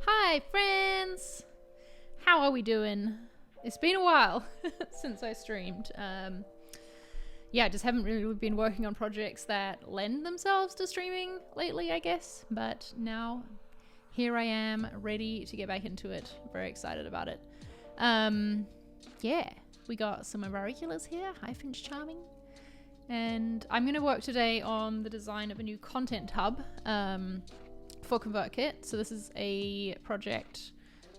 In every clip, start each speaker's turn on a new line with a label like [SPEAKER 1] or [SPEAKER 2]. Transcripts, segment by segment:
[SPEAKER 1] Hi friends! How are we doing? It's been a while since I streamed. Yeah, I just haven't really been working on projects that lend themselves to streaming lately, I guess. But now, here I am, ready to get back into it. Very excited about it. Yeah, we got some of our regulars here. Hi Finch Charming. And I'm going to work today on the design of a new content hub for ConvertKit. So this is a project,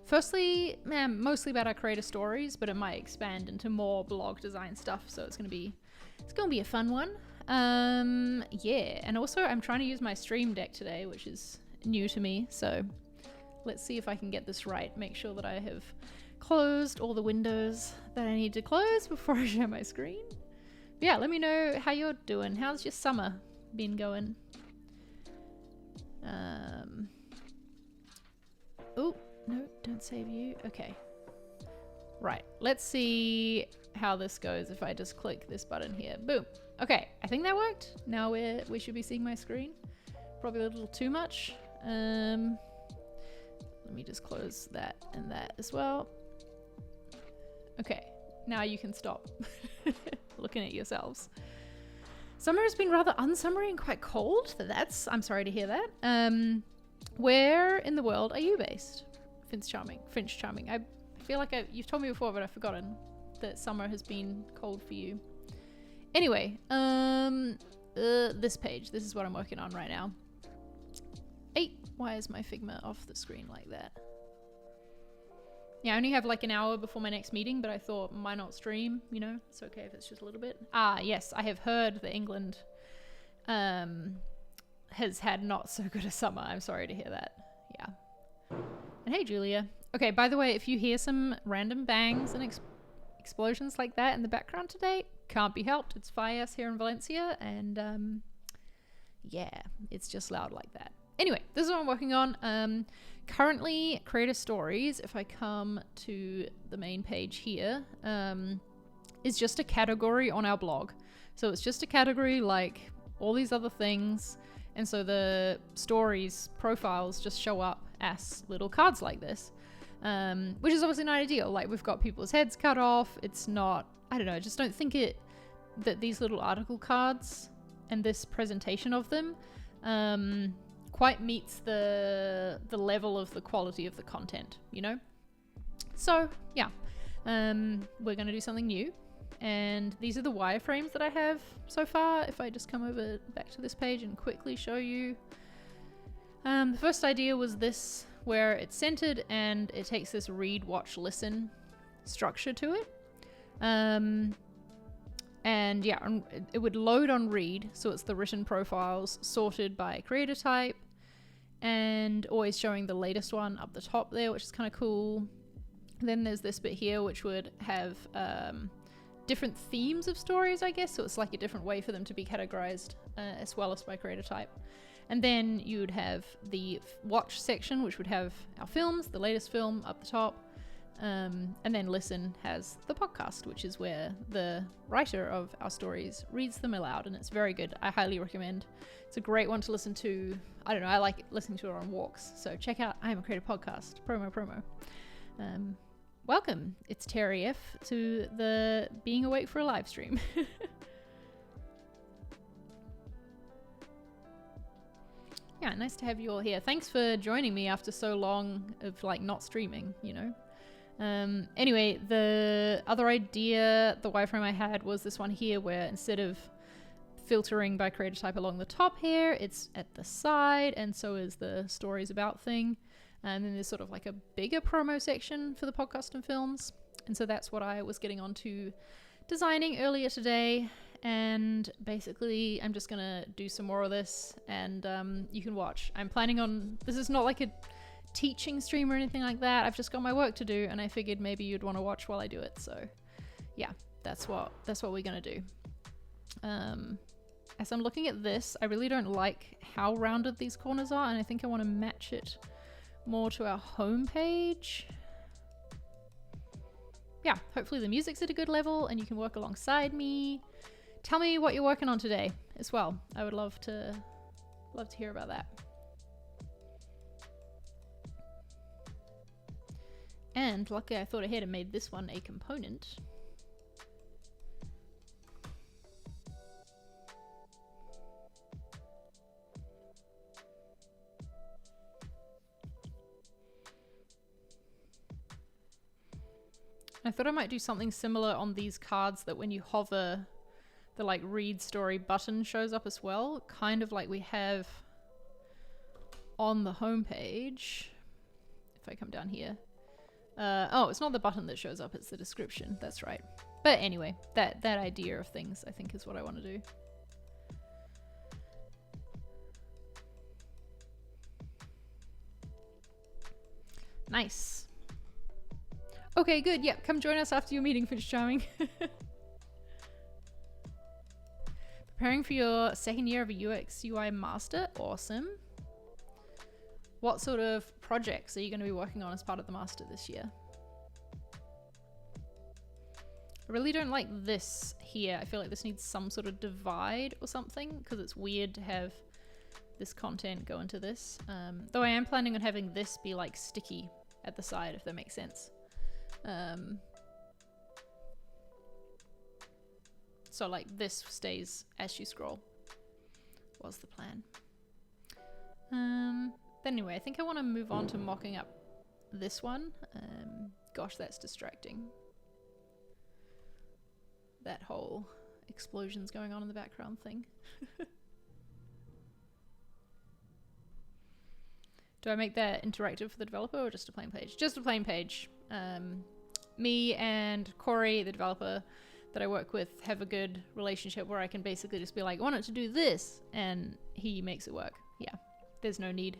[SPEAKER 1] firstly, mostly about our creator stories, but it might expand into more blog design stuff. So it's going to be a fun one. Yeah, and also I'm trying to use my stream deck today, which is new to me. So let's see if I can get this right. Make sure that I have closed all the windows that I need to close before I share my screen. But yeah, let me know how you're doing. How's your summer been going? Oh, no, don't save you. Okay. Right, let's see how this goes if I just click this button here. Boom. Okay, I think that worked. Now we should be seeing my screen. Probably a little too much. Let me just close that and that as well. Okay, now you can stop looking at yourselves. Summer has been rather unsummery and quite cold. I'm sorry to hear that. Where in the world are you based? Finch Charming. I feel like you've told me before, but I've forgotten that summer has been cold for you. Anyway, this page. This is what I'm working on right now. Why is my Figma off the screen like that? Yeah, I only have like an hour before my next meeting, but I thought, why not stream? You know, it's okay if it's just a little bit. Ah, yes, I have heard that England has had not so good a summer. I'm sorry to hear that. Yeah. And hey, Julia. Okay, by the way, if you hear some random bangs and explosions like that in the background today, can't be helped. It's Fias here in Valencia, and yeah, it's just loud like that. Anyway, this is what I'm working on. Currently, Creator Stories, if I come to the main page here, is just a category on our blog. So it's just a category like all these other things. And so the stories profiles just show up as little cards like this, which is obviously not ideal. Like, we've got people's heads cut off. It's not, I don't know, I just don't think that these little article cards and this presentation of them quite meets the level of the quality of the content, you know? So yeah, we're gonna do something new. And these are the wireframes that I have so far. If I just come over back to this page and quickly show you. The first idea was this, where it's centered and it takes this read, watch, listen structure to it. And yeah, it would load on read. So it's the written profiles sorted by creator type and always showing the latest one up the top there, which is kind of cool. Then there's this bit here, which would have different themes of stories, I guess. So it's like a different way for them to be categorized as well as by creator type. And then you would have the watch section, which would have our films, the latest film up the top. And then listen has the podcast, which is where the writer of our stories reads them aloud. And it's very good. I highly recommend. It's a great one to listen to. I don't know, I like listening to it on walks. So check out I Am a Creator podcast. Promo. Welcome, it's Terry F to the Being Awake for a live stream. Yeah, nice to have you all here. Thanks for joining me after so long of like not streaming, you know. Anyway, the other idea, the wireframe I had was this one here, where instead of filtering by creator type along the top here, it's at the side, and so is the stories about thing. And then there's sort of like a bigger promo section for the podcast and films. And so that's what I was getting onto designing earlier today. And basically I'm just gonna do some more of this, and you can watch. I'm planning on, this is not like a teaching stream or anything like that. I've just got my work to do, and I figured maybe you'd want to watch while I do it. So yeah, that's what we're gonna do. As I'm looking at this, I really don't like how rounded these corners are, and I think I want to match it more to our home page. Yeah, hopefully the music's at a good level and you can work alongside me. Tell me what you're working on today as well. I would love to hear about that. And luckily I thought ahead and made this one a component. I thought I might do something similar on these cards, that when you hover, the like read story button shows up as well, kind of like we have on the home page. If I come down here, oh, it's not the button that shows up, it's the description. That's right. But anyway, that idea of things I think is what I want to do. Nice. Okay, good. Yeah, come join us after your meeting, Finch Charming. Preparing for your second year of a UX UI master. Awesome. What sort of projects are you going to be working on as part of the master this year? I really don't like this here. I feel like this needs some sort of divide or something, because it's weird to have this content go into this. Though I am planning on having this be like sticky at the side, if that makes sense. So like this stays as you scroll, was the plan. Anyway, I think I want to move on to mocking up this one. Gosh, that's distracting. That whole explosions going on in the background thing. Do I make that interactive for the developer or just a plain page? Just a plain page. Me and Corey, the developer that I work with, have a good relationship where I can basically just be like, I want it to do this, and he makes it work. Yeah, there's no need.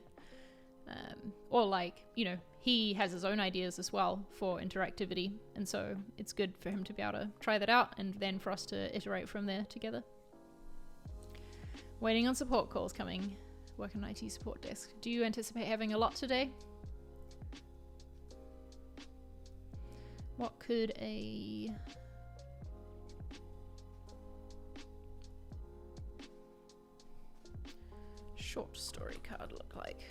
[SPEAKER 1] Or like, you know, he has his own ideas as well for interactivity, and so it's good for him to be able to try that out and then for us to iterate from there together. Waiting on support calls coming. work an IT support desk. Do you anticipate having a lot today? What could a short story card look like?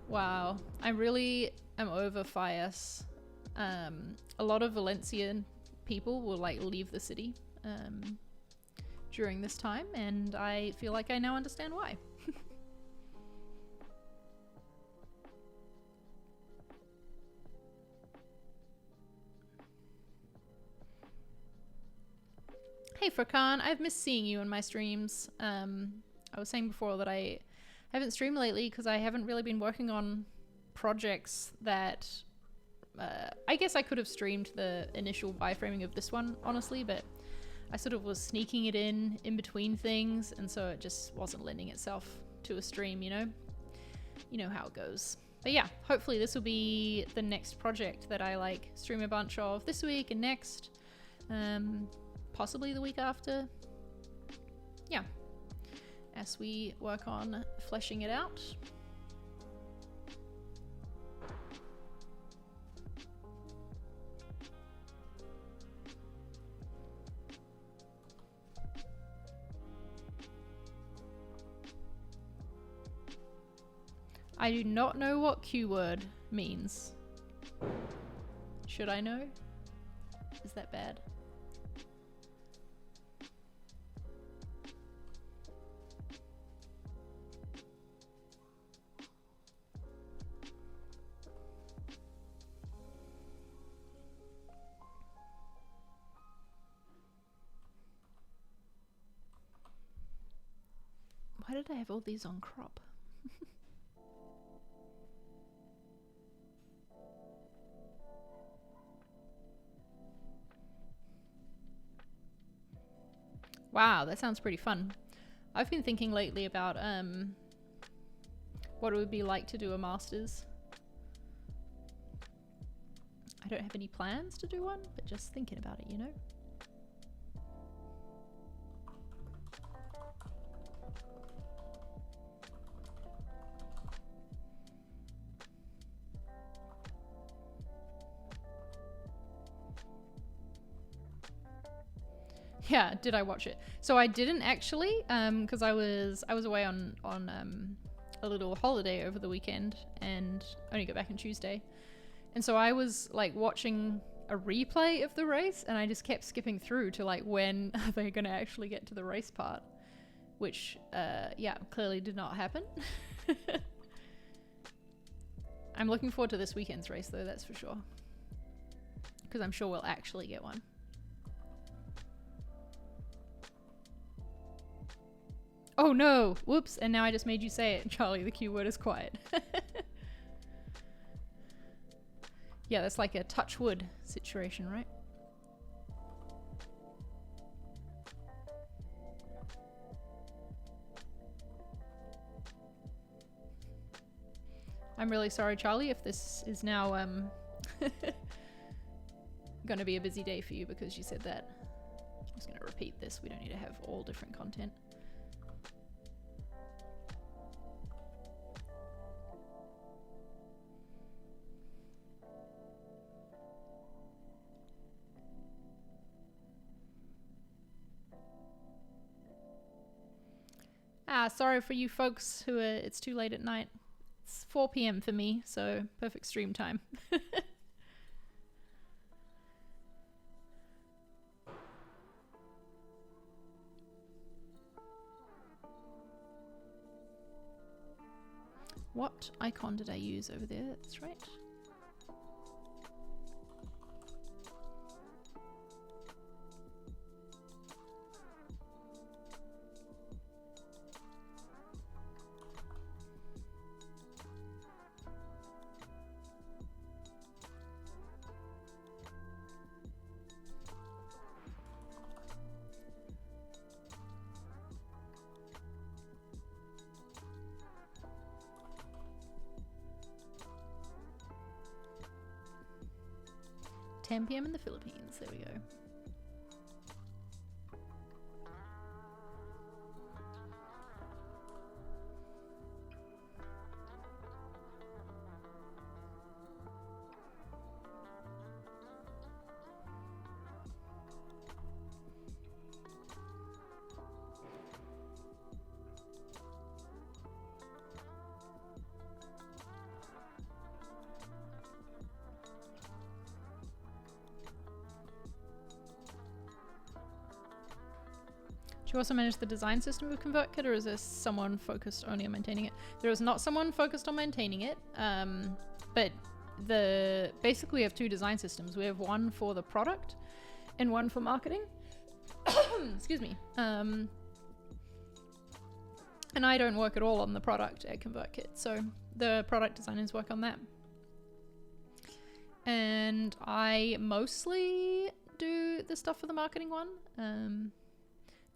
[SPEAKER 1] Wow, I really am over FIAS. A lot of Valencian people will like leave the city during this time, and I feel like I now understand why. Hey Furkan, I've missed seeing you in my streams. I was saying before that I haven't streamed lately because I haven't really been working on projects that I guess I could have streamed the initial wireframing of this one, honestly, but I sort of was sneaking it in between things, and so it just wasn't lending itself to a stream, you know? You know how it goes. But yeah, hopefully this will be the next project that I like stream a bunch of this week and next. Possibly the week after. Yeah. As we work on fleshing it out. I do not know what keyword means. Should I know? Is that bad? Why did I have all these on crop? Wow, that sounds pretty fun. I've been thinking lately about what it would be like to do a master's. I don't have any plans to do one, but just thinking about it, you know? Yeah, did I watch it? So I didn't actually, because I was away on a little holiday over the weekend and only got back on Tuesday, and so I was like watching a replay of the race, and I just kept skipping through to like when are they going to actually get to the race part, which yeah, clearly did not happen. I'm looking forward to this weekend's race though, that's for sure, because I'm sure we'll actually get one. Oh no! Whoops, and now I just made you say it. Charlie, the Q word is quiet. Yeah, that's like a touch wood situation, right? I'm really sorry, Charlie, if this is now gonna be a busy day for you because you said that. I'm just gonna repeat this. We don't need to have all different content. Sorry for you folks who are, it's too late at night. It's 4 p.m. for me, so perfect stream time. What icon did I use over there? That's right. PM in the Philippines. There we go. Do you also manage the design system of ConvertKit, or is there someone focused only on maintaining it? There is not someone focused on maintaining it, but basically we have two design systems. We have one for the product and one for marketing. Excuse me. And I don't work at all on the product at ConvertKit, so the product designers work on that. And I mostly do the stuff for the marketing one,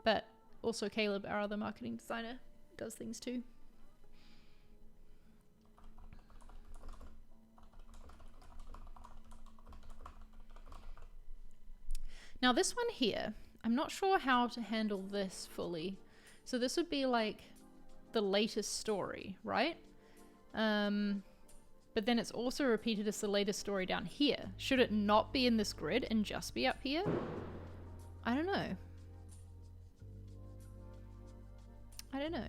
[SPEAKER 1] but also Caleb, our other marketing designer, does things too. Now this one here, I'm not sure how to handle this fully. So this would be like the latest story, right? But then it's also repeated as the latest story down here. Should it not be in this grid and just be up here? I don't know. I don't know.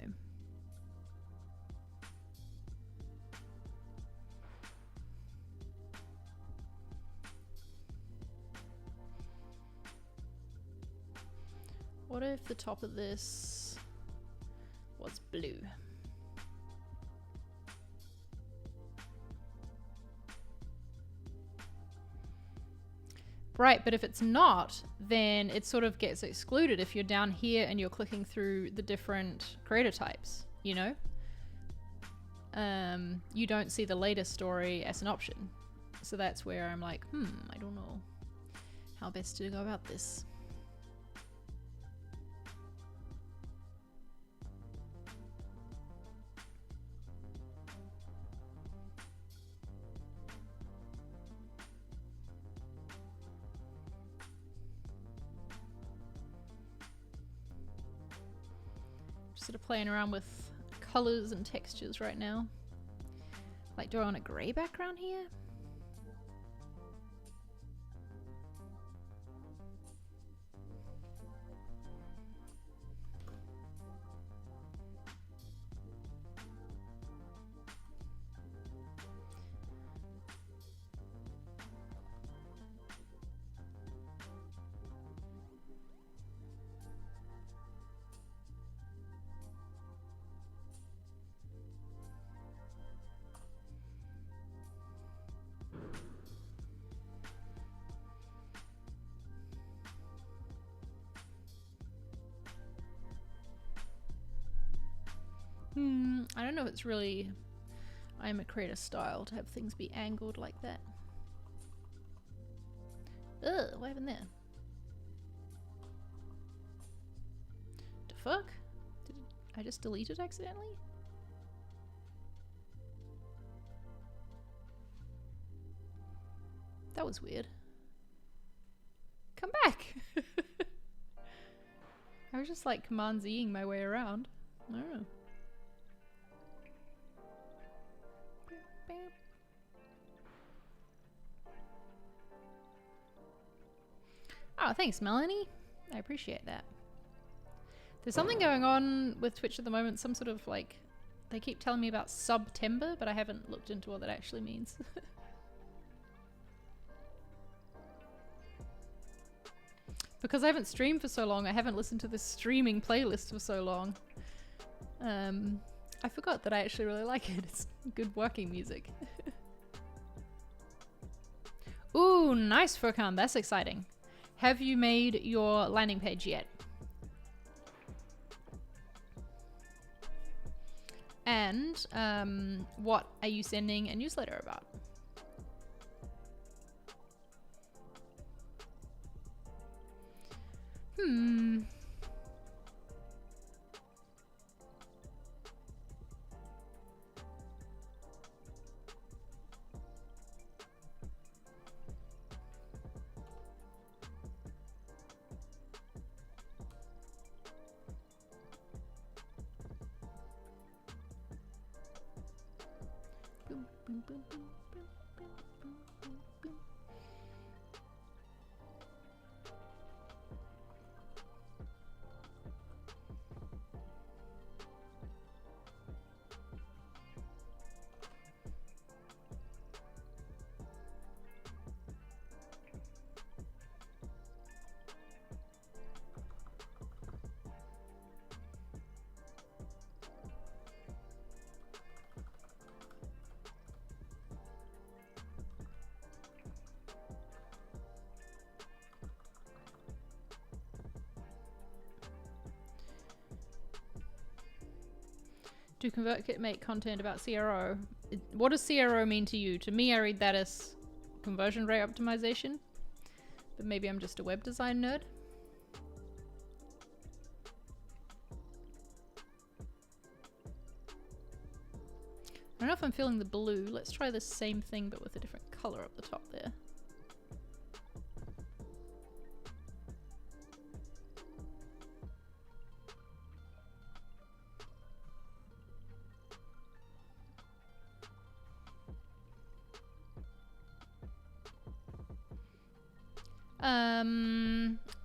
[SPEAKER 1] What if the top of this was blue? Right, but if it's not, then it sort of gets excluded if you're down here and you're clicking through the different creator types, you know? You don't see the latest story as an option. So that's where I'm like, I don't know how best to go about this. Sort of playing around with colors and textures right now. Like, do I want a gray background here? I don't know if it's really I'm a creator style to have things be angled like that. Ugh, what happened there? The fuck? Did I just delete it accidentally? That was weird. Come back! I was just like Command Z-ing my way around. I don't know. Oh, thanks, Melanie. I appreciate that. There's something going on with Twitch at the moment, some sort of like, they keep telling me about September, but I haven't looked into what that actually means. Because I haven't streamed for so long, I haven't listened to this streaming playlist for so long. I forgot that I actually really like it. It's good working music. Ooh, nice, Furkan. That's exciting. Have you made your landing page yet? And what are you sending a newsletter about? Do ConvertKit make content about CRO? What does CRO mean to you? To me, I read that as conversion rate optimization. But maybe I'm just a web design nerd. I don't know if I'm feeling the blue. Let's try the same thing but with a different color up the top there.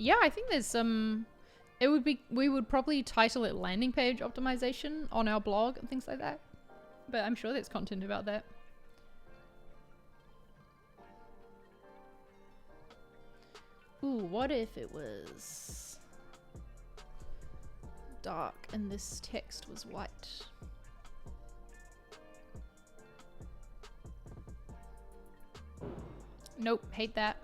[SPEAKER 1] Yeah, I think there's some, we would probably title it landing page optimization on our blog and things like that. But I'm sure there's content about that. Ooh, what if it was dark and this text was white? Nope, hate that.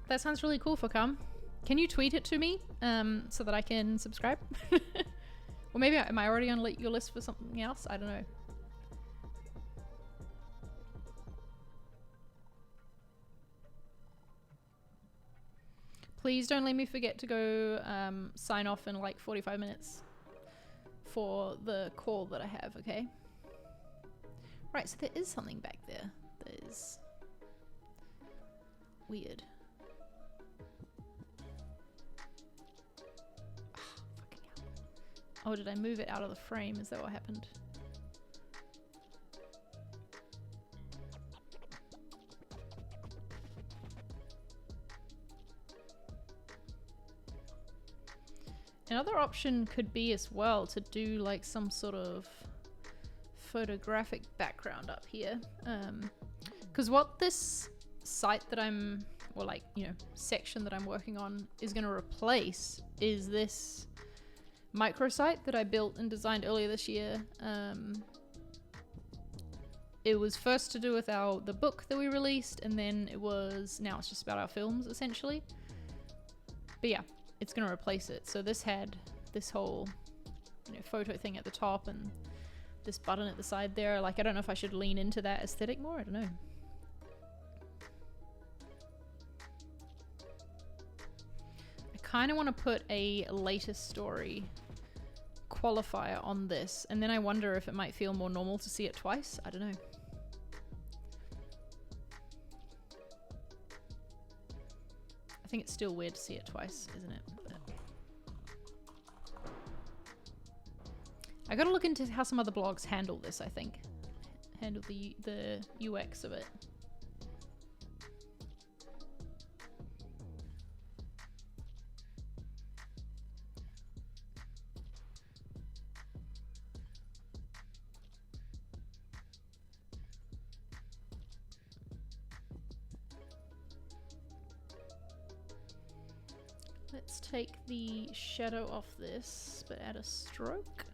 [SPEAKER 1] That sounds really cool, Focam. Can you tweet it to me so that I can subscribe? Or maybe, am I already on your list for something else? I don't know. Please don't let me forget to go sign off in like 45 minutes for the call that I have, okay? Right, so there is something back there that is weird. Oh, did I move it out of the frame? Is that what happened? Another option could be as well to do like some sort of photographic background up here. Because what this site that I'm, or like, you know, section that I'm working on is going to replace is this microsite that I built and designed earlier this year. It was first to do with the book that we released, and then now it's just about our films essentially. But yeah, it's gonna replace it. So this had this whole, you know, photo thing at the top and this button at the side there. Like, I don't know if I should lean into that aesthetic more. I don't know. I kind of want to put a latest story qualifier on this, and then I wonder if it might feel more normal to see it twice. I don't know. I think it's still weird to see it twice, isn't it? But I gotta look into how some other blogs handle this, I think. Handle the UX of it. Let's take the shadow off this, but add a stroke.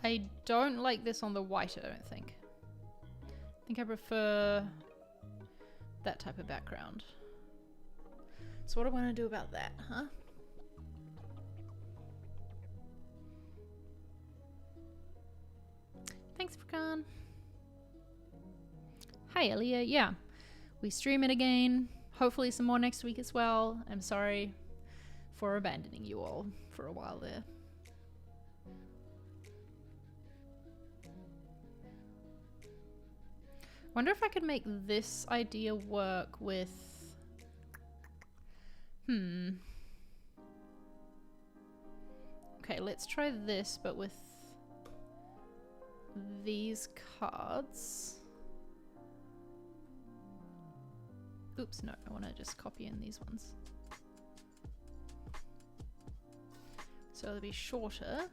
[SPEAKER 1] I don't like this on the white, I don't think. I think I prefer that type of background. So what do I want to do about that, huh? Thanks, Furkan. Hi, Elia. Yeah, we stream it again. Hopefully some more next week as well. I'm sorry for abandoning you all for a while there. Wonder if I could make this idea work with... Okay, let's try this, but with these cards. Oops, no, I want to just copy in these ones. So it'll be shorter.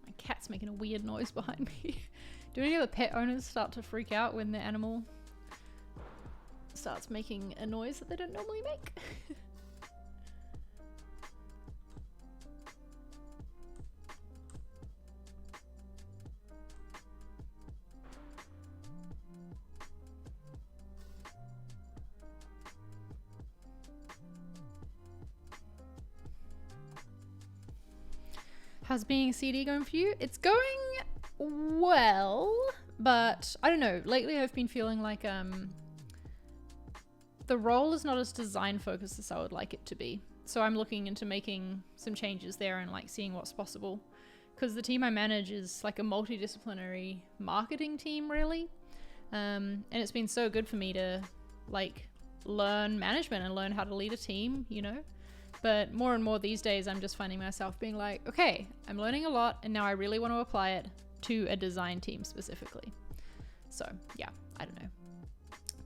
[SPEAKER 1] My cat's making a weird noise behind me. Do any of the pet owners start to freak out when their animal starts making a noise that they don't normally make? How's being a CD going for you? It's going well, but I don't know. Lately I've been feeling like the role is not as design focused as I would like it to be. So I'm looking into making some changes there and like seeing what's possible. Because the team I manage is like a multidisciplinary marketing team really. And it's been so good for me to like learn management and learn how to lead a team, you know? But more and more these days, I'm just finding myself being like, okay, I'm learning a lot and now I really want to apply it to a design team specifically. So yeah, I don't know.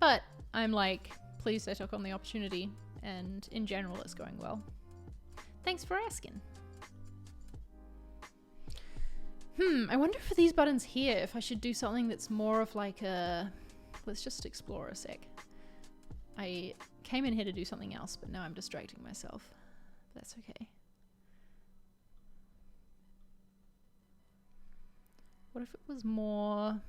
[SPEAKER 1] But I'm like, pleased I took on the opportunity and in general it's going well. Thanks for asking. I wonder for these buttons here, if I should do something that's more of like a, let's just explore a sec. I came in here to do something else, but now I'm distracting myself. That's okay. What if it was more...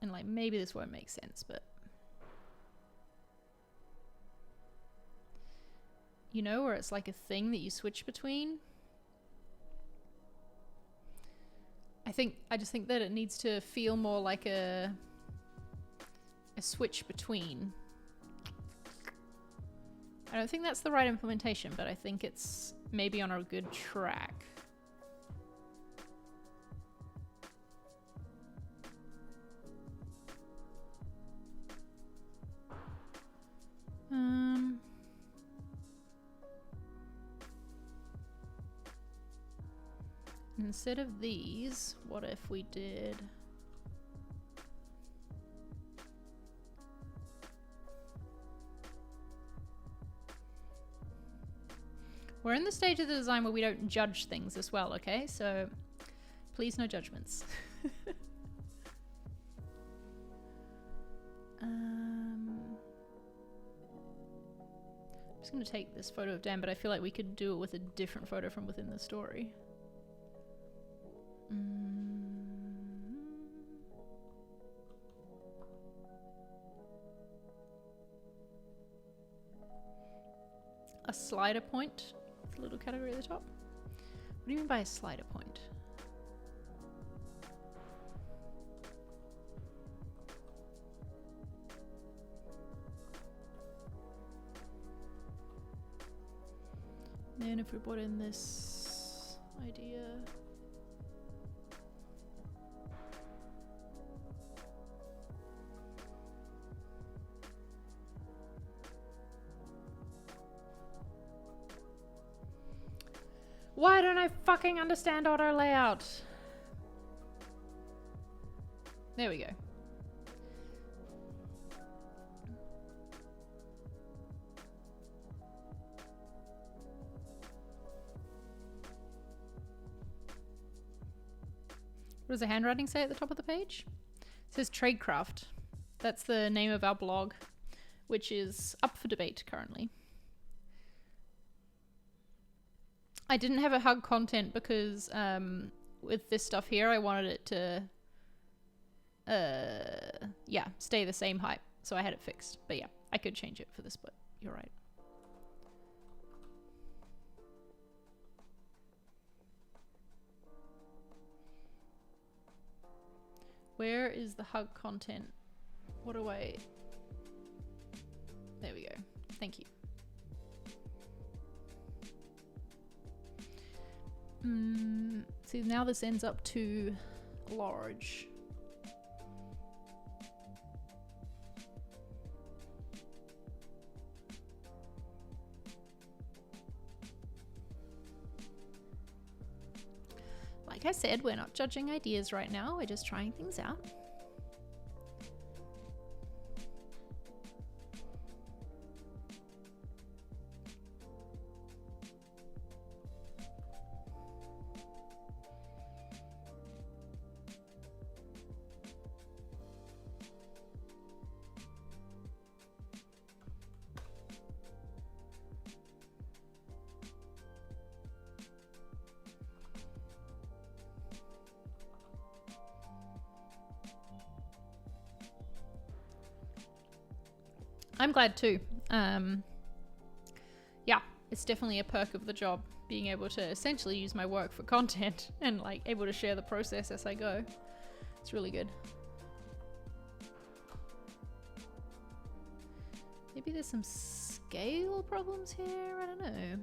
[SPEAKER 1] And like, maybe this won't make sense, but... You know, where it's like a thing that you switch between? I just think that it needs to feel more like a switch between. I don't think that's the right implementation, but I think it's maybe on a good track. Instead of these, what if we did... We're in the stage of the design where we don't judge things as well, okay? So please no judgments. I'm just going to take this photo of Dan, but I feel like we could do it with a different photo from within the story. A slider point, with a little category at the top. What do you mean by a slider point? Then if we brought in this idea. Why don't I fucking understand auto layout? There we go. What does the handwriting say at the top of the page? It says Tradecraft. That's the name of our blog, which is up for debate currently. I didn't have a hug content because with this stuff here, I wanted it to, yeah, stay the same height. So I had it fixed. But yeah, I could change it for this, but you're right. Where is the hug content? What do I... There we go. Thank you. See, now this ends up too large. like I said, we're not judging ideas right now. We're just trying things out. I'm glad too. Yeah, it's definitely a perk of the job, being able to essentially use my work for content and like able to share the process as I go. It's really good. Maybe there's some scale problems here, I don't know.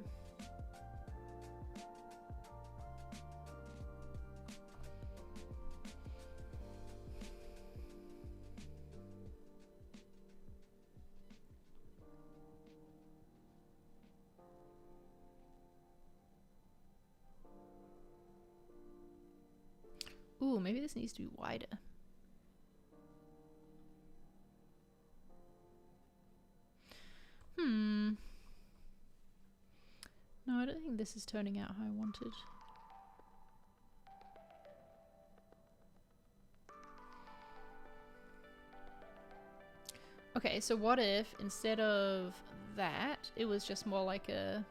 [SPEAKER 1] Ooh, maybe this needs to be wider. No, I don't think this is turning out how I wanted. Okay, so what if instead of that, it was just more like a...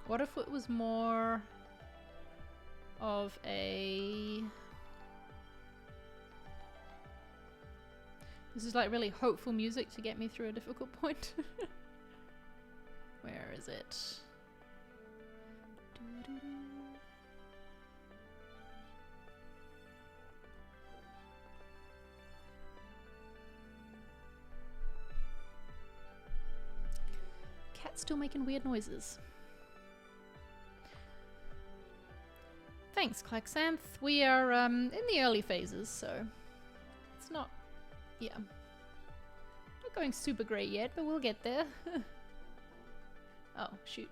[SPEAKER 1] What if it was more of a... This is like really hopeful music to get me through a difficult point. Where is it? Cat's still making weird noises. Thanks, Klaxanth. We are in the early phases, so it's not, yeah, not going super great yet, but we'll get there. Oh, shoot.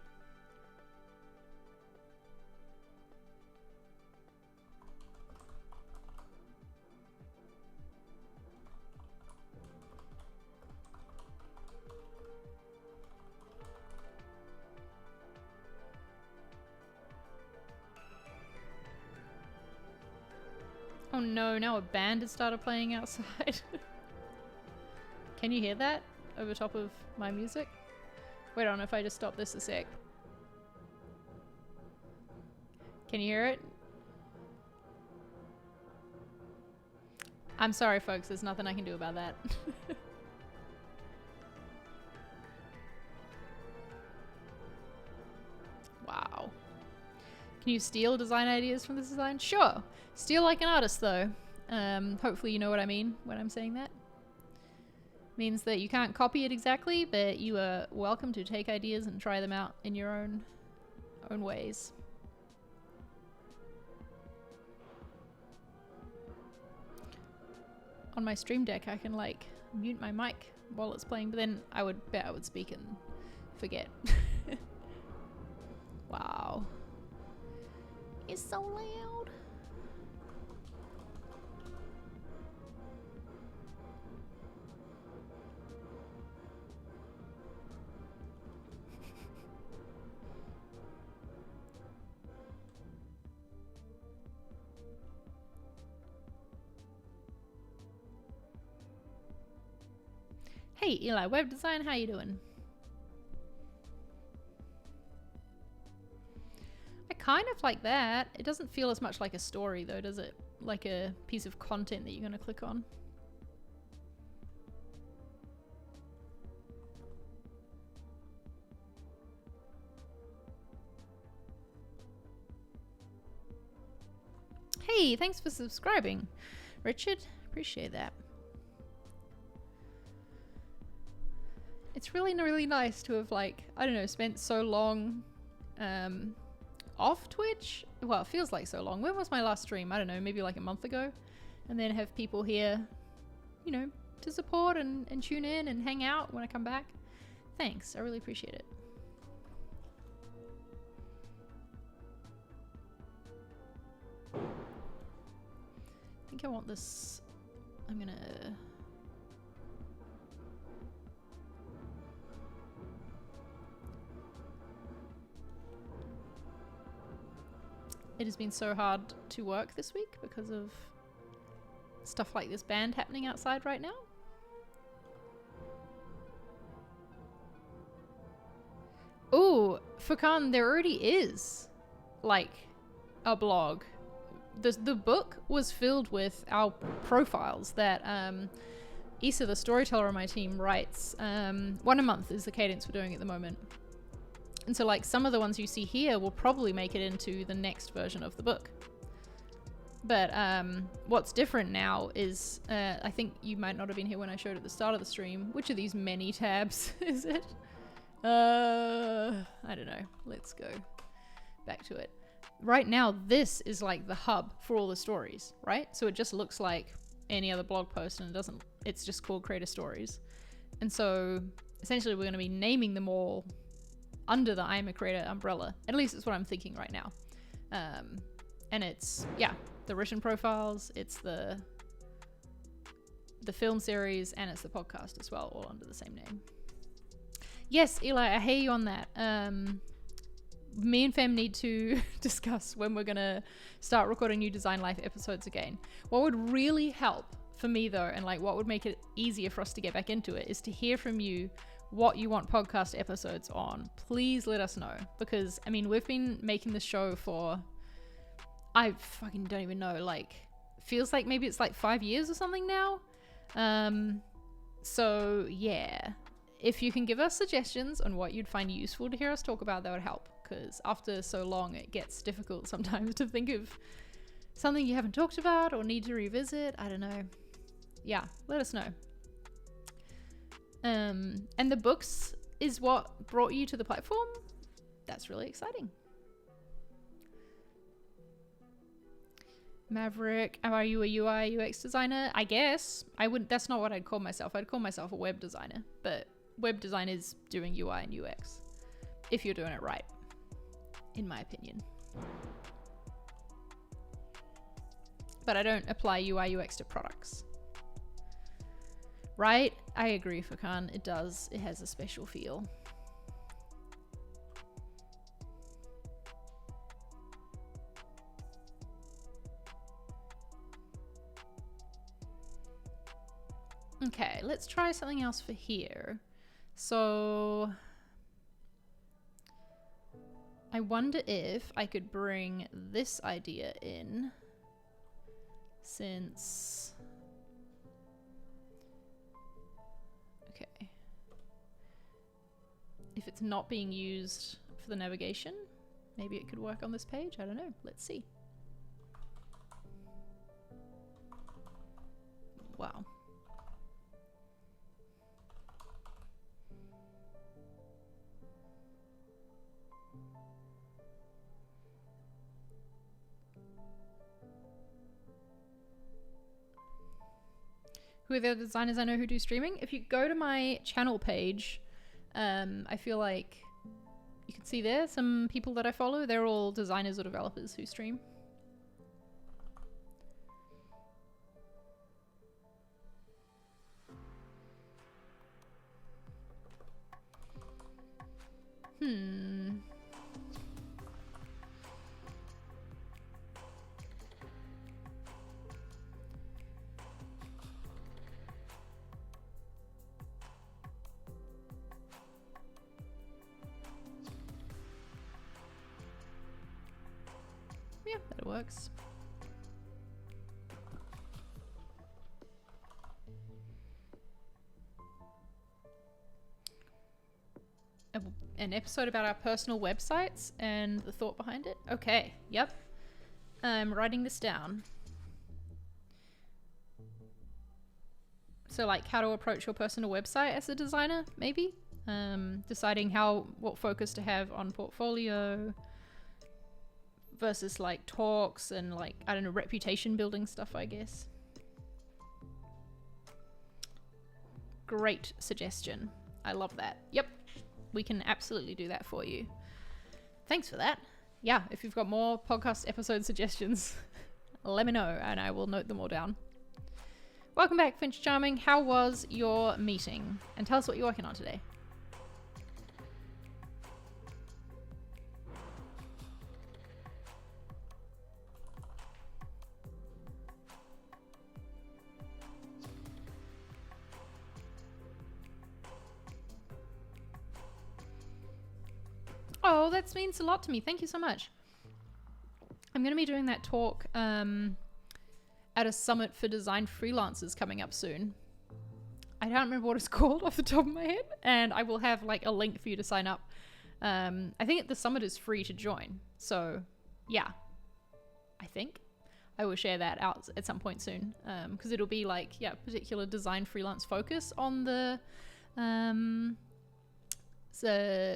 [SPEAKER 1] Oh no, now a band has started playing outside. Can you hear that over top of my music? Wait on, if I just stop this a sec. Can you hear it? I'm sorry folks, there's nothing I can do about that. Wow. Can you steal design ideas from this design? Sure. Steal like an artist though. Hopefully you know what I mean when I'm saying that. Means that you can't copy it exactly, but you are welcome to take ideas and try them out in your own ways. On my Stream Deck I can like mute my mic while it's playing, but then I would bet I would speak and forget. Wow. It's so loud. Hey Eli, web design, how you doing? I kind of like that. It doesn't feel as much like a story though, does it? Like a piece of content that you're going to click on. Hey, thanks for subscribing, Richard. Appreciate that. It's really, really nice to have, like, I don't know, spent so long off Twitch. Well, it feels like so long. When was my last stream? I don't know, maybe like a month ago. And then have people here, you know, to support and tune in and hang out when I come back. Thanks, I really appreciate it. I think I want this, I'm gonna... It has been so hard to work this week because of stuff like this band happening outside right now. Ooh, Furkan, there already is like a blog. The book was filled with our profiles that Issa, the storyteller on my team, writes. One a month is the cadence we're doing at the moment. And so like some of the ones you see here will probably make it into the next version of the book. But what's different now is, I think you might not have been here when I showed at the start of the stream. Which of these many tabs is it? I don't know. Let's go back to it. Right now, this is like the hub for all the stories, right? So it just looks like any other blog post and it's just called Creator Stories. And so essentially we're going to be naming them all under the I Am a Creator umbrella. At least it's what I'm thinking right now. And it's, yeah, the written profiles, it's the film series, and it's the podcast as well, all under the same name. Yes, Eli, I hear you on that. Me and Fem need to discuss when we're gonna start recording new Design Life episodes again. What would really help for me though, and like what would make it easier for us to get back into it, is to hear from you what you want podcast episodes on. Please let us know, because I mean we've been making the show for, I fucking don't even know, like feels like maybe it's like 5 years or something now. So yeah, if you can give us suggestions on what you'd find useful to hear us talk about, that would help, because after so long it gets difficult sometimes to think of something you haven't talked about or need to revisit. I don't know. Yeah, let us know. And the books is what brought you to the platform? That's really exciting. Maverick, are you a UI UX designer? I guess. That's not what I'd call myself. I'd call myself a web designer, but web design is doing UI and UX if you're doing it right, in my opinion. But I don't apply UI UX to products. Right? I agree, Furkan. It does. It has a special feel. Okay, let's try something else for here. So I wonder if I could bring this idea in, since, okay, if it's not being used for the navigation, maybe it could work on this page. I don't know. Let's see. Wow. Who are the other designers I know who do streaming? If you go to my channel page, I feel like you can see there some people that I follow. They're all designers or developers who stream. Yeah, that works. An episode about our personal websites and the thought behind it? Okay, yep. I'm writing this down. So like how to approach your personal website as a designer, maybe? Deciding what focus to have on portfolio. versus like talks and like, I don't know, reputation building stuff, I guess. Great suggestion. I love that. Yep, we can absolutely do that for you. Thanks for that. Yeah, if you've got more podcast episode suggestions, let me know and I will note them all down. Welcome back, Finch Charming. How was your meeting? And tell us what you're working on today. Oh, that means a lot to me. Thank you so much. I'm going to be doing that talk at a summit for design freelancers coming up soon. I don't remember what it's called off the top of my head, and I will have like a link for you to sign up. I think the summit is free to join, so yeah, I think I will share that out at some point soon, because it'll be like, yeah, particular design freelance focus on the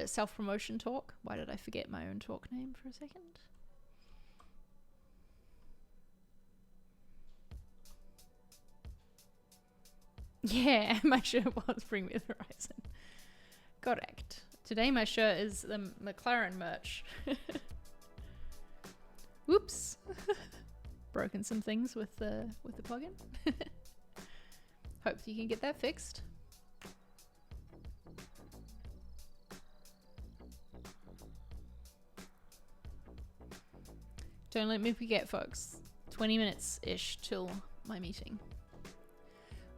[SPEAKER 1] self-promotion talk. Why did I forget my own talk name for a second? Yeah, my shirt was Bring Me the Horizon. Correct. Today my shirt is the McLaren merch. Whoops. Broken some things with the plugin. Hope you can get that fixed. Don't let me forget, folks. 20 minutes-ish till my meeting.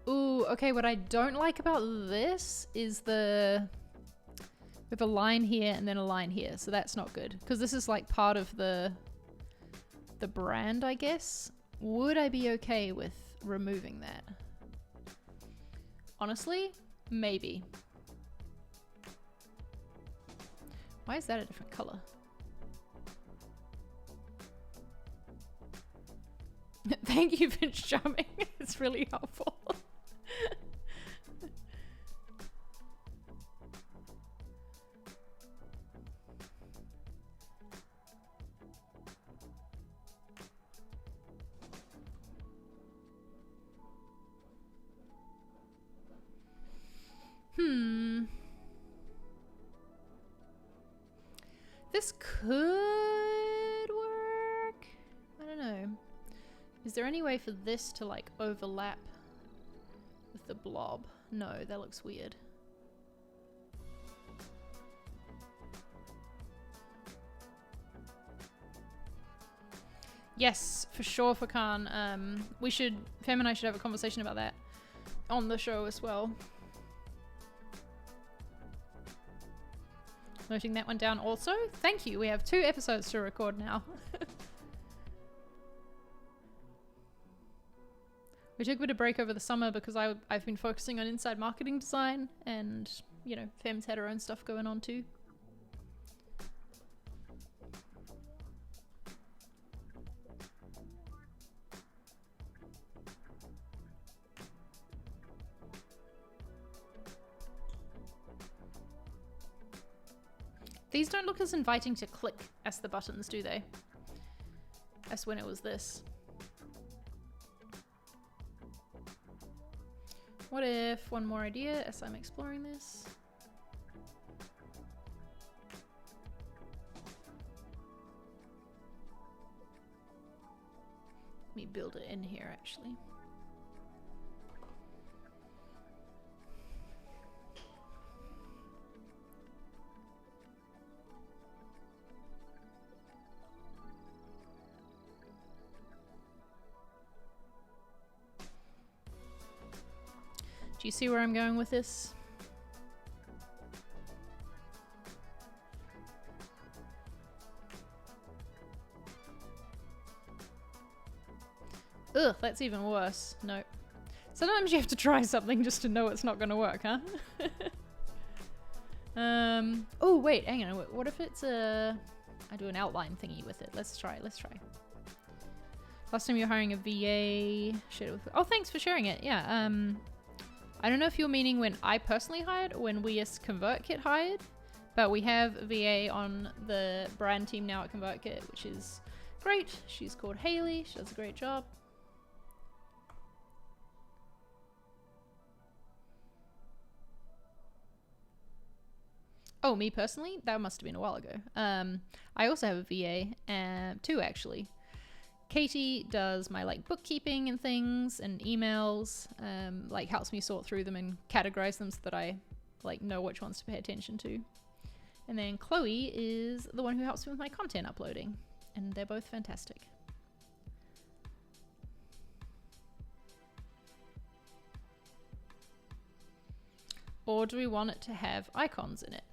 [SPEAKER 1] Ooh, okay, what I don't like about this is we have a line here and then a line here, so that's not good. Because this is like part of the brand, I guess. Would I be okay with removing that? Honestly, maybe. Why is that a different color? Thank you, Finch Charming. It's really helpful. This could work. I don't know. Is there any way for this to like overlap with the blob? No, that looks weird. Yes, for sure, Fakan. Fem and I should have a conversation about that on the show as well. Noting that one down also. Thank you. We have 2 episodes to record now. We took a bit of break over the summer because I've been focusing on inside marketing design, and, you know, Fem's had her own stuff going on too. These don't look as inviting to click as the buttons, do they? As when it was this. What if one more idea as I'm exploring this? Let me build it in here actually. Do you see where I'm going with this? Ugh, that's even worse. Nope. Sometimes you have to try something just to know it's not going to work, huh? Oh, wait, hang on. What if it's I do an outline thingy with it? Let's try. Last time you were hiring a VA. Oh, thanks for sharing it. Yeah, I don't know if you're meaning when I personally hired or when we as ConvertKit hired, but we have VA on the brand team now at ConvertKit, which is Great. She's called Haley. She does a great job. Oh, me personally? That must have been a while ago. I also have a VA, two actually. Katie does my like bookkeeping and things and emails, like helps me sort through them and categorize them so that I like know which ones to pay attention to. And then Chloe is the one who helps me with my content uploading, and they're both fantastic. Or do we want it to have icons in it?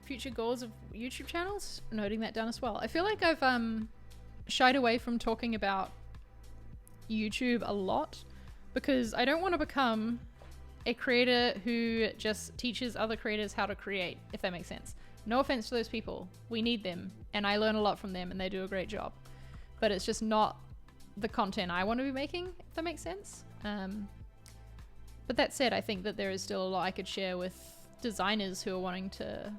[SPEAKER 1] Future goals of YouTube channels? Noting that down as well. I feel like I've shied away from talking about YouTube a lot because I don't want to become a creator who just teaches other creators how to create, if that makes sense. No offense to those people. We need them and I learn a lot from them and they do a great job. But it's just not the content I want to be making, if that makes sense. But that said, I think that there is still a lot I could share with designers who are wanting to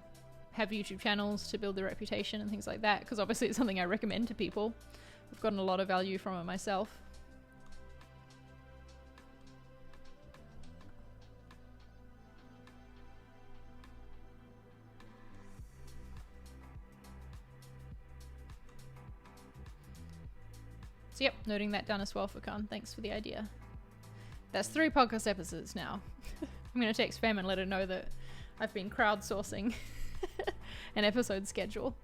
[SPEAKER 1] have YouTube channels to build their reputation and things like that, because obviously it's something I recommend to people. I've gotten a lot of value from it myself. So yep, noting that down as well for Khan. Thanks for the idea. That's 3 podcast episodes now. I'm going to text Fam and let her know that I've been crowdsourcing an episode schedule.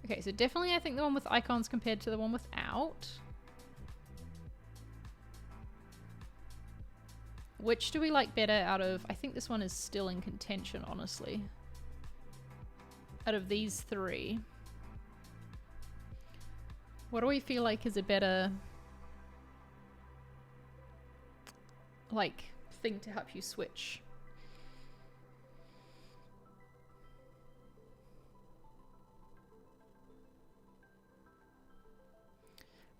[SPEAKER 1] Okay, so definitely I think the one with icons compared to the one without. Which do we like better out of... I think this one is still in contention, honestly. Out of these 3. What do we feel like is a better... like, thing to help you switch?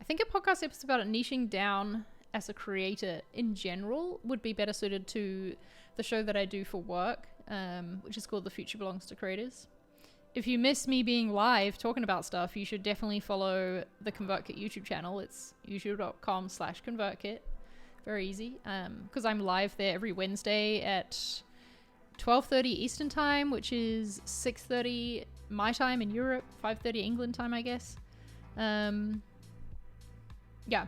[SPEAKER 1] I think a podcast episode about niching down as a creator in general would be better suited to the show that I do for work, which is called The Future Belongs to Creators. If you miss me being live talking about stuff, you should definitely follow the ConvertKit YouTube channel. It's youtube.com/ConvertKit. Very easy. Because I'm live there every Wednesday at 12:30 Eastern time, which is 6:30 my time in Europe, 5:30 England time, I guess. Yeah.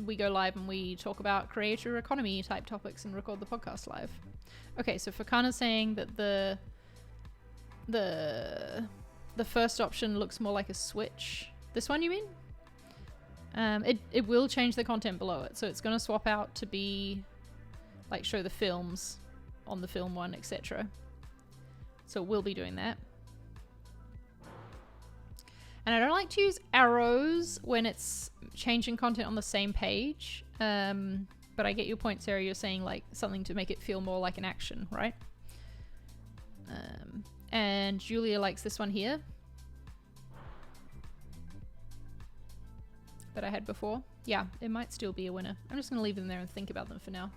[SPEAKER 1] We go live and we talk about creator economy type topics and record the podcast live. Okay, so Fakana's saying that the first option looks more like a switch. This one, you mean? It will change the content below it, so it's going to swap out to be like show the films on the film one, etc. So we'll be doing that. And I don't like to use arrows when it's changing content on the same page. But I get your point, Sarah. You're saying like something to make it feel more like an action, right? And Julia likes this one here that I had before. Yeah, it might still be a winner. I'm just going to leave them there and think about them for now.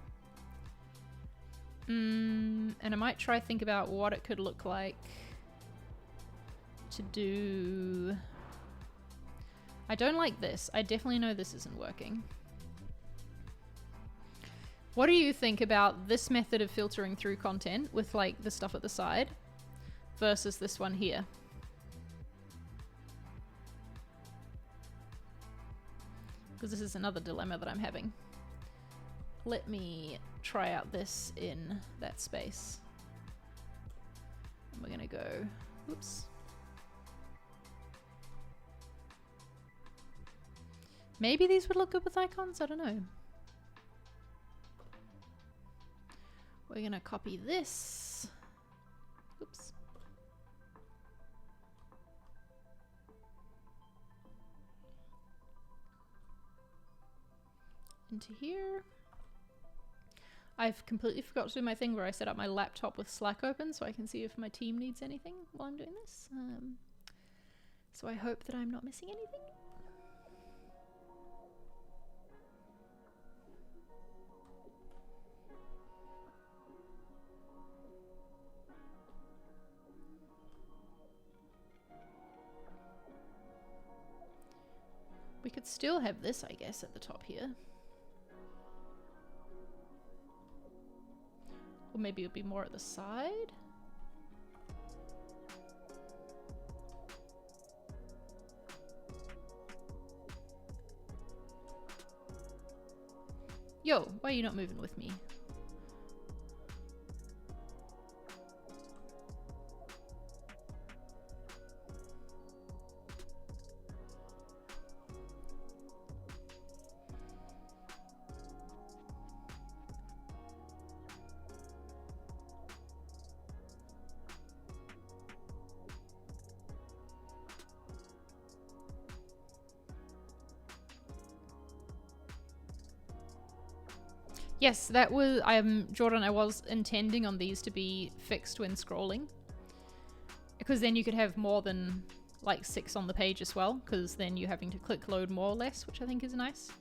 [SPEAKER 1] And I might try think about what it could look like to do... I don't like this. I definitely know this isn't working. What do you think about this method of filtering through content with like the stuff at the side versus this one here? Because this is another dilemma that I'm having. Let me try out this in that space. And we're gonna go, oops. Maybe these would look good with icons, I don't know. We're gonna copy this. Oops. Into here. I've completely forgot to do my thing where I set up my laptop with Slack open so I can see if my team needs anything while I'm doing this. So I hope that I'm not missing anything. We could still have this, I guess, at the top here. Or maybe it would be more at the side. Yo, why are you not moving with me? Yes, that was, Jordan, I was intending on these to be fixed when scrolling. Because then you could have more than like 6 on the page as well, because then you're having to click load more or less, which I think is nice.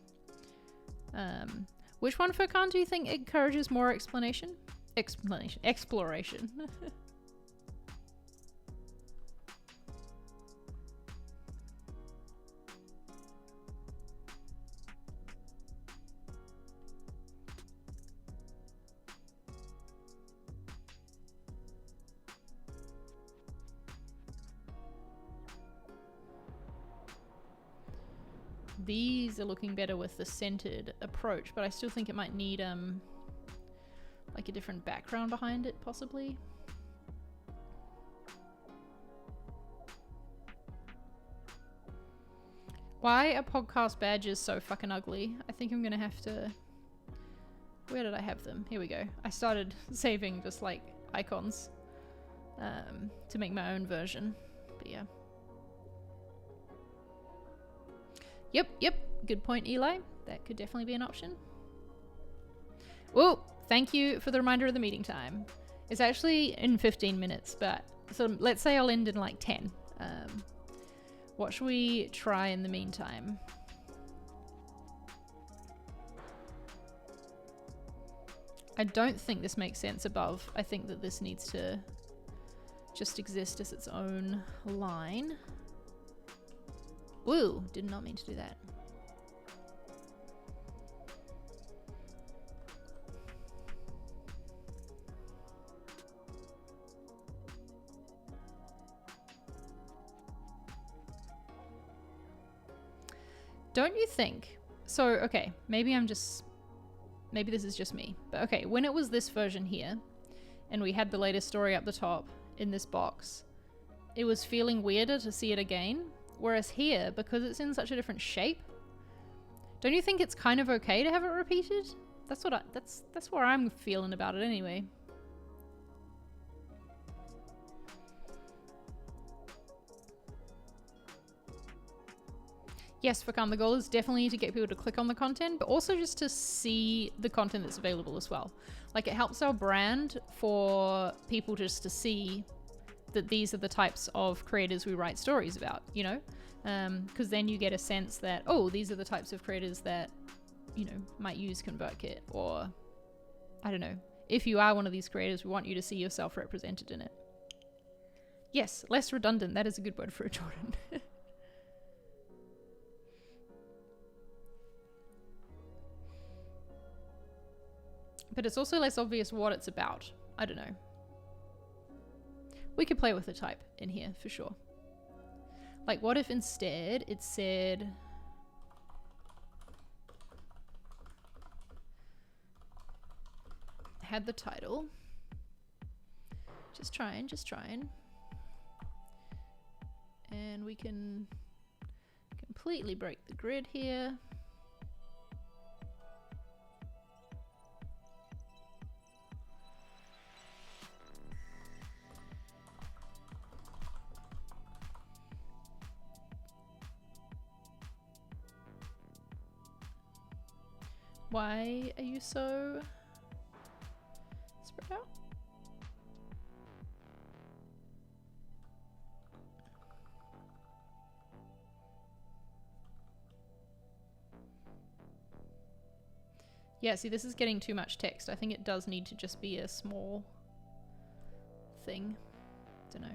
[SPEAKER 1] Which one, Furkan, do you think encourages more exploration? Exploration. These are looking better with the centered approach, but I still think it might need like a different background behind it, possibly. Why are podcast badges so fucking ugly? I think I'm gonna have to... Where did I have them? Here we go. I started saving just like icons to make my own version, but yeah. Yep. Good point, Eli. That could definitely be an option. Oh, thank you for the reminder of the meeting time. It's actually in 15 minutes, but so let's say I'll end in like 10. What should we try in the meantime? I don't think this makes sense above. I think that this needs to just exist as its own line. Woo, did not mean to do that. Don't you think? So, okay, maybe this is just me. But okay, when it was this version here, and we had the latest story up the top in this box, it was feeling weirder to see it again. Whereas here, because it's in such a different shape, don't you think it's kind of okay to have it repeated? That's where I'm feeling about it anyway. Yes, Fakam, the goal is definitely to get people to click on the content, but also just to see the content that's available as well. Like, it helps our brand for people just to see that these are the types of creators we write stories about, you know? Because then you get a sense that, oh, these are the types of creators that, you know, might use ConvertKit, or, I don't know. If you are one of these creators, we want you to see yourself represented in it. Yes, less redundant. That is a good word for it, Jordan. But it's also less obvious what it's about. I don't know. We could play with the type in here for sure. Like, what if instead it said... had the title. Just trying. And we can completely break the grid here. Why are you so Yeah, see, this is getting too much text. I think it does need to just be a small thing. Don't know.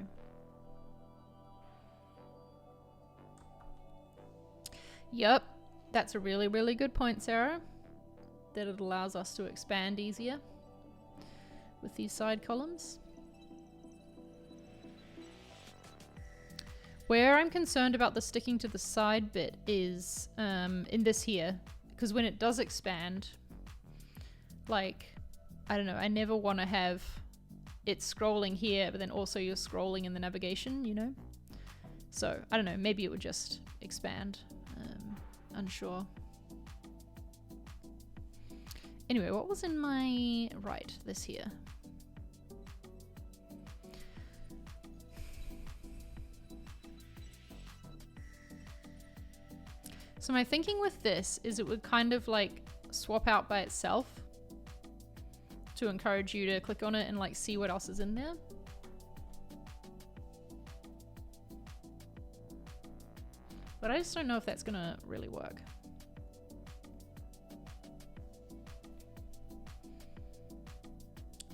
[SPEAKER 1] Yep, that's a really, really good point, Sarah. That it allows us to expand easier with these side columns. Where I'm concerned about the sticking to the side bit is in this here, because when it does expand, like, I don't know, I never want to have it scrolling here, but then also you're scrolling in the navigation, you know? So, I don't know, maybe it would just expand. Unsure. Anyway, what was in my... Right, this here. So my thinking with this is it would kind of like swap out by itself to encourage you to click on it and like see what else is in there. But I just don't know if that's gonna really work.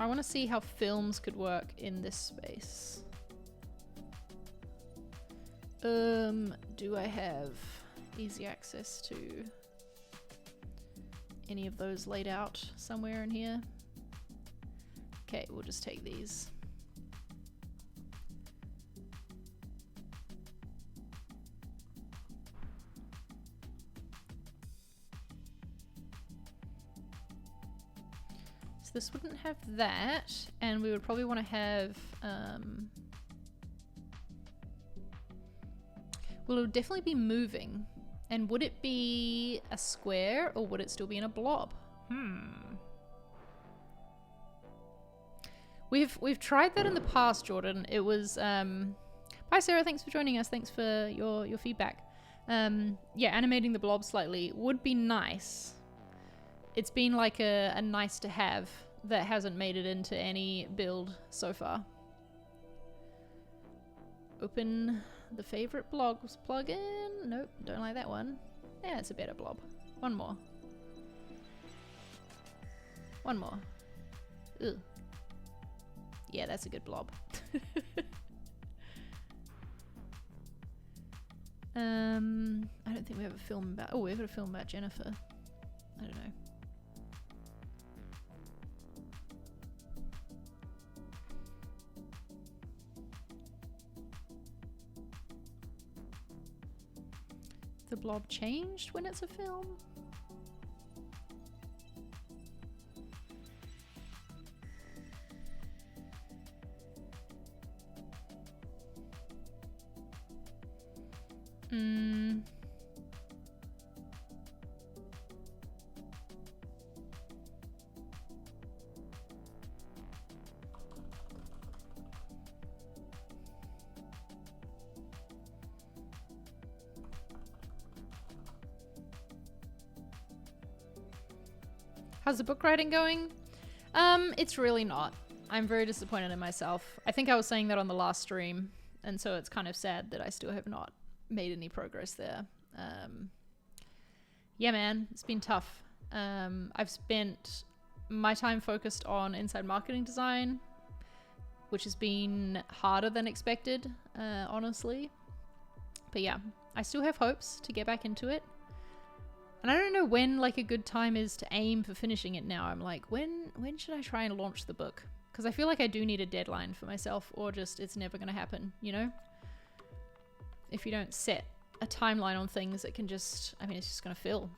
[SPEAKER 1] I want to see how films could work in this space. Do I have easy access to any of those laid out somewhere in here? Okay, we'll just take these. So this wouldn't have that, and we would probably want to have well, it would definitely be moving. And would it be a square or would it still be in a blob? We've tried that in the past, Jordan. It was hi Sarah, thanks for joining us. Thanks for your feedback. Yeah, animating the blob slightly would be nice. It's been like a nice to have that hasn't made it into any build so far. Open the favorite blogs plugin. Nope, don't like that one. Yeah, it's a better blob. One more. One more. Ugh. Yeah, that's a good blob. I don't think we have a film about... Oh, we've got a film about Jennifer. I don't know. The blob changed when it's a film? How's the book writing going? It's really not. I'm very disappointed in myself. I think I was saying that on the last stream, and so it's kind of sad that I still have not made any progress there. Yeah, man, it's been tough. I've spent my time focused on inside marketing design, which has been harder than expected, honestly. But yeah, I still have hopes to get back into it. And I don't know when like a good time is to aim for finishing it now. I'm like, when should I try and launch the book? Because I feel like I do need a deadline for myself, or just it's never going to happen, you know? If you don't set a timeline on things, it can just, I mean, it's just going to fill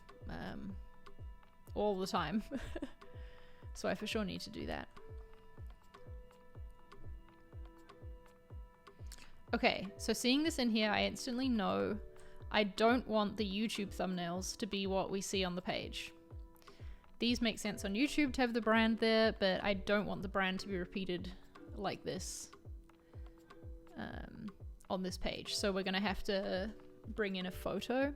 [SPEAKER 1] all the time. So I for sure need to do that. Okay, so seeing this in here, I instantly know I don't want the YouTube thumbnails to be what we see on the page. These make sense on YouTube to have the brand there, but I don't want the brand to be repeated like this on this page. So we're gonna have to bring in a photo.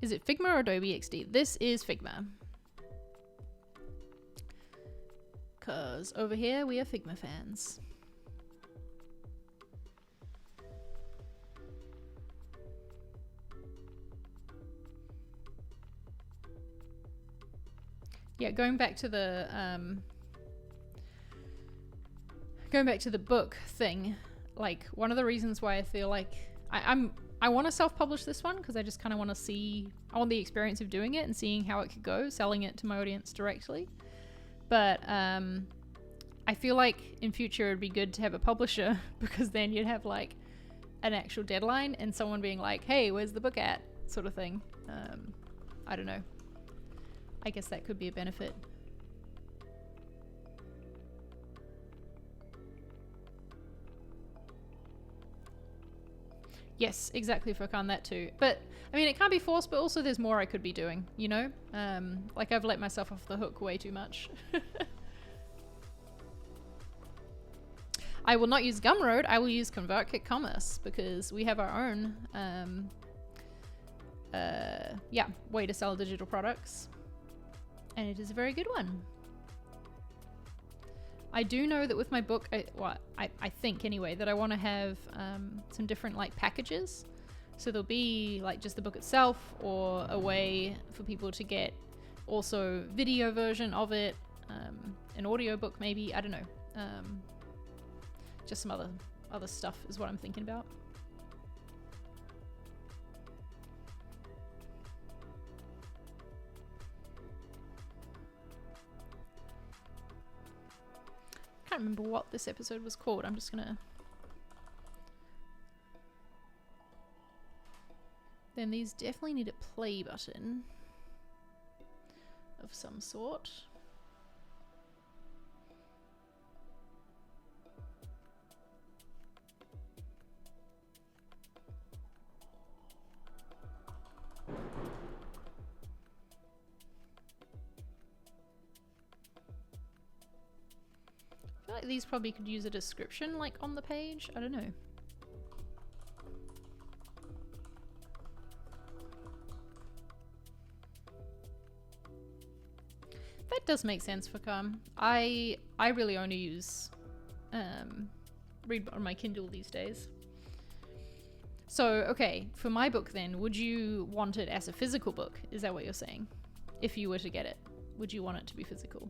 [SPEAKER 1] Is it Figma or Adobe XD? This is Figma. Cause over here we are Figma fans. yeah, going back to the book thing, like one of the reasons why I feel like I want to self-publish this one because I just kind of want to I want the experience of doing it and seeing how it could go, selling it to my audience directly. But I feel like in future it'd be good to have a publisher because then you'd have like an actual deadline and someone being like, hey, where's the book at? Sort of thing. I don't know. I guess that could be a benefit. Yes, exactly, Furkan, that too. But, I mean, it can't be forced, but also there's more I could be doing, you know? Like, I've let myself off the hook way too much. I will not use Gumroad, I will use ConvertKit Commerce, because we have our own, way to sell digital products. And it is a very good one. I do know that with my book, I think anyway, that I want to have some different like packages. So there'll be like just the book itself or a way for people to get also video version of it, an audio book maybe, I don't know. Just some other stuff is what I'm thinking about. I can't remember what this episode was called. I'm just gonna... Then these definitely need a play button of some sort. I feel like these probably could use a description like on the page. I don't know. That does make sense for Calm. I really only use read on my Kindle these days. So, okay, for my book then, would you want it as a physical book? Is that what you're saying? If you were to get it, would you want it to be physical?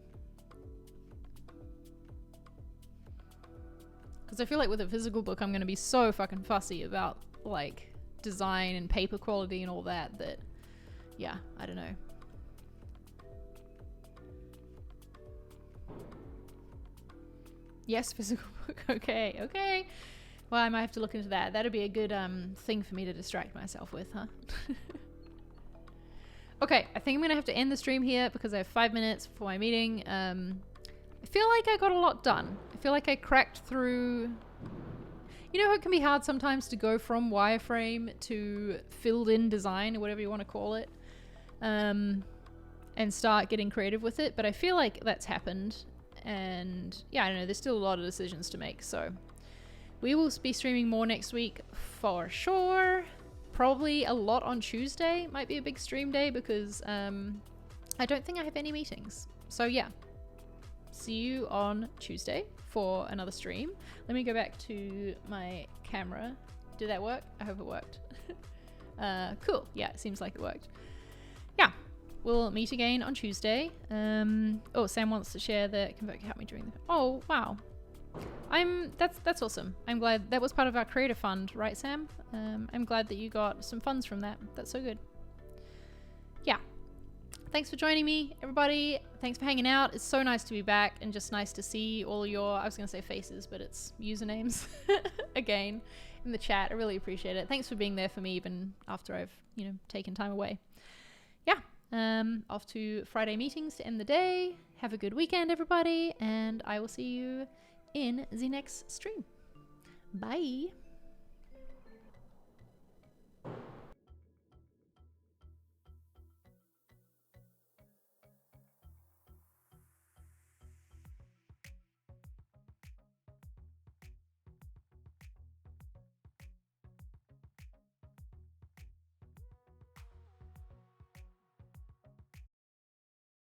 [SPEAKER 1] Because I feel like with a physical book, I'm going to be so fucking fussy about, like, design and paper quality and all that, yeah, I don't know. Yes, physical book. Okay. Well, I might have to look into that. That'd be a good thing for me to distract myself with, huh? Okay, I think I'm gonna have to end the stream here because I have 5 minutes before my meeting. I feel like I got a lot done. I feel like I cracked through... You know, it can be hard sometimes to go from wireframe to filled-in design, or whatever you want to call it, and start getting creative with it, but I feel like that's happened. And yeah, I don't know, there's still a lot of decisions to make, so we will be streaming more next week for sure. Probably a lot on Tuesday, might be a big stream day because I don't think I have any meetings. So yeah, see you on Tuesday for another stream. Let me go back to my camera. Did that work? I hope it worked. Cool, yeah, it seems like it worked. Yeah. We'll meet again on Tuesday. Oh, Sam wants to share the ConvertKit helped me during the... Oh, wow. That's awesome. I'm glad that was part of our creator fund, right, Sam? I'm glad that you got some funds from that. That's so good. Yeah. Thanks for joining me, everybody. Thanks for hanging out. It's so nice to be back and just nice to see all your, I was going to say faces, but it's usernames again in the chat. I really appreciate it. Thanks for being there for me even after I've, taken time away. Yeah. Off to Friday meetings to end the day. Have a good weekend, everybody, and I will see you in the next stream. Bye.